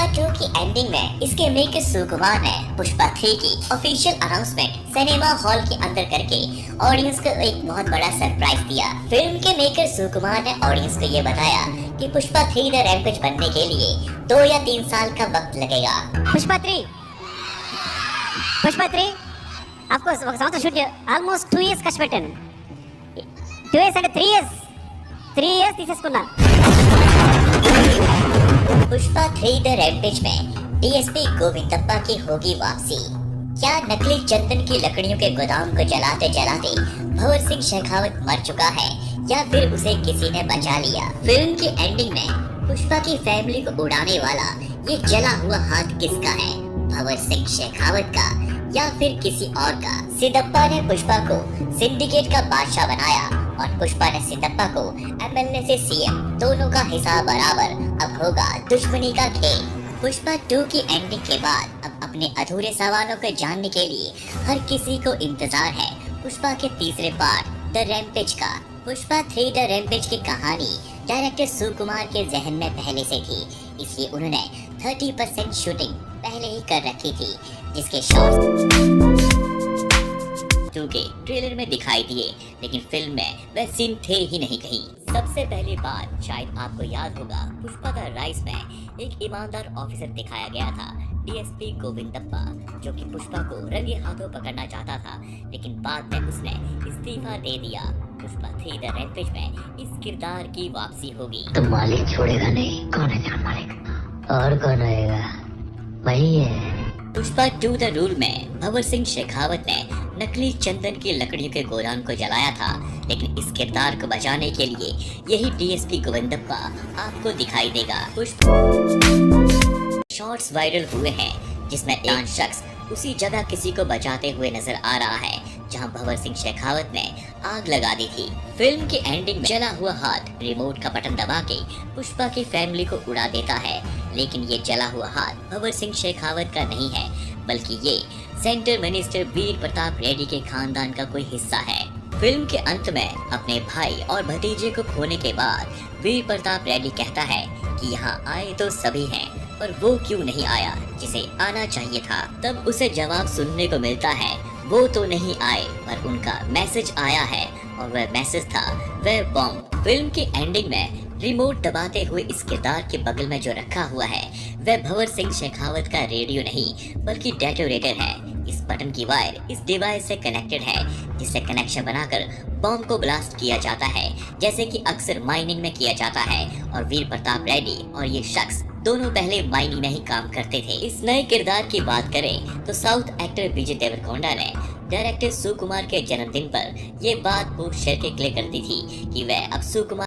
पुष्पा 2 की एंडिंग में इसके मेकर सुकुमार ने पुष्पा 3 की ऑफिशियल अनाउंसमेंट सिनेमा हॉल के अंदर करके ऑडियंस को एक बहुत बड़ा सरप्राइज दिया। फिल्म के मेकर सुकुमार ने ऑडियंस को ये बताया कि पुष्पा 3 द रैम्पेज बनने के लिए 2 या 3 साल का वक्त लगेगा। Pushpa 3, of course, want to shoot almost 2 years kashpetten. 2 years and 3 years. 3 years తీసేసుకున్నా. पुष्पा 3 द रैम्पेज में डीएसपी गोविंदप्पा की होगी वापसी। क्या नकली चंदन की लकड़ियों के गोदाम को जलाते जलाते भंवर सिंह शेखावत मर चुका है या फिर उसे किसी ने बचा लिया? फिल्म की एंडिंग में पुष्पा की फैमिली को उड़ाने वाला ये जला हुआ हाथ किसका है? भंवर सिंह शेखावत का या फिर किसी और का? सिद्धप्पा ने पुष्पा को सिंडिकेट का बादशाह बनाया और पुष्पा ने सिद्धप्पा को एमएलए से सीएम, दोनों का हिसाब बराबर। अब होगा दुश्मनी का खेल। पुष्पा 2 की एंडिंग के बाद अब अपने अधूरे सवालों को जानने के लिए हर किसी को इंतजार है पुष्पा के तीसरे पार्ट द रैम्पेज का। पुष्पा 3 द रैम्पेज की कहानी डायरेक्टर सुकुमार के जहन में पहले से थी, इसलिए उन्होंने 30% शूटिंग पहले ही कर रखी थी, जिसके शॉट्स 2 के ट्रेलर में दिखाई दिए, लेकिन फिल्म में वह सीन थे ही नहीं कहीं। सबसे पहली बात शायद आपको याद होगा, पुष्पा द राइज में एक ईमानदार ऑफिसर दिखाया गया था, डीएसपी गोविंदप्पा, जो कि पुष्पा को रंगे हाथों पकड़ना चाहता था, लेकिन बाद में उसने इस्तीफा दे दिया। पुष्पा 3 द रैम्पेज में इस किरदार की वापसी होगी। तो मालिक छोड़ेगा नहीं, कौन है तेरा मालिक? और कौन रहेगा? वही है। पुष्पा 2 द रूल में भंवर सिंह शेखावत ने नकली चंदन की लकड़ियों के गोदाम को जलाया था, लेकिन इस किरदार को बचाने के लिए यही डीएसपी गोविंदप्पा आपको दिखाई देगा। शॉट्स वायरल हुए हैं जिसमें एक शख्स उसी जगह किसी को बचाते हुए नजर आ रहा है जहां भंवर सिंह शेखावत ने आग लगा दी थी। फिल्म की एंडिंग में जला हुआ हाथ रिमोट का बटन दबा के पुष्पा की फैमिली को उड़ा देता है, लेकिन ये जला हुआ हाथ भंवर सिंह शेखावत का नहीं है, बल्कि ये सेंट्रल मिनिस्टर वीर प्रताप रेड्डी के खानदान का कोई हिस्सा है। फिल्म के अंत में अपने भाई और भतीजे को खोने के बाद वीर प्रताप रेड्डी कहता है कि यहाँ आए तो सभी हैं, पर वो क्यों नहीं आया जिसे आना चाहिए था? तब उसे जवाब सुनने को मिलता है, वो तो नहीं आए पर उनका मैसेज आया है, और वह मैसेज था वह बॉम्ब। फिल्म की एंडिंग में रिमोट दबाते हुए इस किरदार के बगल में जो रखा हुआ है वह भंवर सिंह शेखावत का रेडियो नहीं बल्कि डेटोनेटर है। इस बटन की वायर इस डिवाइस से कनेक्टेड है, जिससे कनेक्शन बनाकर बॉम्ब को ब्लास्ट किया जाता है, जैसे कि अक्सर माइनिंग में किया जाता है। और वीर प्रताप रेड्डी और ये शख्स दोनों पहले माइनिंग में ही काम करते थे। इस नए किरदार की बात करें तो साउथ एक्टर विजय देवरकोंडा ने डायरेक्टर सुकुमार के जन्मदिन पर ये बात पूछ शेयर के क्लिक करती थी कि वह अब सुकुमार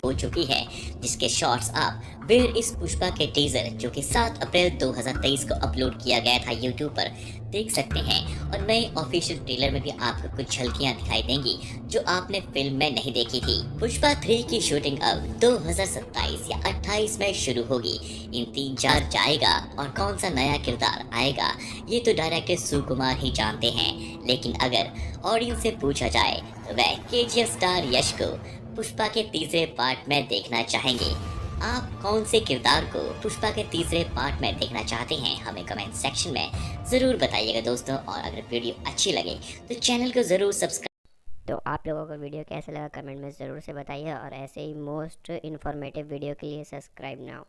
हो चुकी है, जिसके शॉट्स आप वेयर इस पुष्पा के टीजर जो कि 7 अप्रैल 2023 को अपलोड किया गया था यूट्यूब पर देख सकते हैं। और नए ऑफिशियल ट्रेलर में भी आपको कुछ झलकियां दिखाई देंगी जो आपने फिल्म में नहीं देखी थी। पुष्पा 3 की शूटिंग अब 2027 या 28 में शुरू होगी। इन 3-4 जाएगा और कौन सा नया किरदार आएगा ये तो डायरेक्टर सुकुमार ही जानते हैं, लेकिन अगर ऑडियंस से पूछा जाए तो वह केजीएफ स्टार यश को पुष्पा के तीसरे पार्ट में देखना चाहेंगे। आप कौन से किरदार को पुष्पा के तीसरे पार्ट में देखना चाहते हैं हमें कमेंट सेक्शन में ज़रूर बताइएगा दोस्तों। और अगर वीडियो अच्छी लगे तो चैनल को ज़रूर सब्सक्राइब। तो आप लोगों को वीडियो कैसा लगा कमेंट में ज़रूर से बताइए, और ऐसे ही मोस्ट इन्फॉर्मेटिव वीडियो के लिए सब्सक्राइब नाउ।